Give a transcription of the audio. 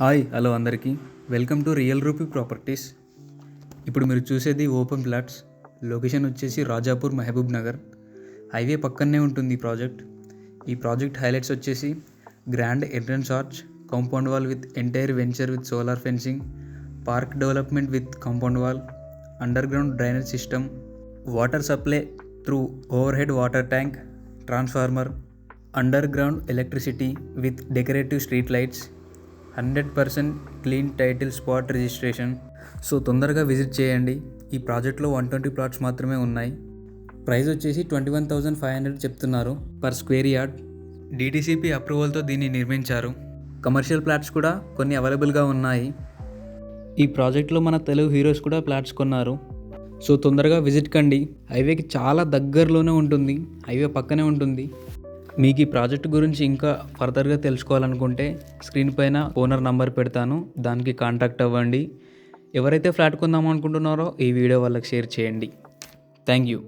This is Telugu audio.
హాయ్ హలో అందరికీ welcome to real rupee properties. ఇప్పుడు మీరు చూసేది ఓపెన్ ప్లాట్స్. లొకేషన్ వచ్చేసి రాజాపూర్, మహబూబ్ నగర్. హైవే పక్కనే ఉంటుంది ఈ ప్రాజెక్ట్ హైలైట్స్ వచ్చేసి grand entrance arch, compound wall with entire venture with solar fencing, park development with compound wall, under ground drainage system, water supply through over head water tank, transformer, under ground electricity with decorative street lights, 100% clean title spot registration. So తొందరగా విజిట్ చేయండి. ఈ ప్రాజెక్ట్లో 120 ప్లాట్స్ మాత్రమే ఉన్నాయి. ప్రైస్ వచ్చేసి 21,500 చెప్తున్నారు పర్ స్క్వేర్ యార్డ్. DTCP అప్రూవల్తో దీన్ని నిర్మించారు. కమర్షియల్ ప్లాట్స్ కూడా కొన్ని అవైలబుల్గా ఉన్నాయి. ఈ ప్రాజెక్ట్లో మన తెలుగు హీరోస్ కూడా ప్లాట్స్ కొన్నారు. సో తొందరగా విజిట్ కండి. హైవేకి చాలా దగ్గరలోనే ఉంటుంది, హైవే పక్కనే ఉంటుంది. మీకు ఈ ప్రాజెక్ట్ గురించి ఇంకా ఫర్దర్గా తెలుసుకోవాలనుకుంటే స్క్రీన్ పైన ఓనర్ నంబర్ పెడతాను, దానికి కాంటాక్ట్ అవ్వండి. ఎవరైతే ఫ్లాట్ కొందాం అనుకుంటున్నారో ఈ వీడియో వాళ్ళకి షేర్ చేయండి. Thank you.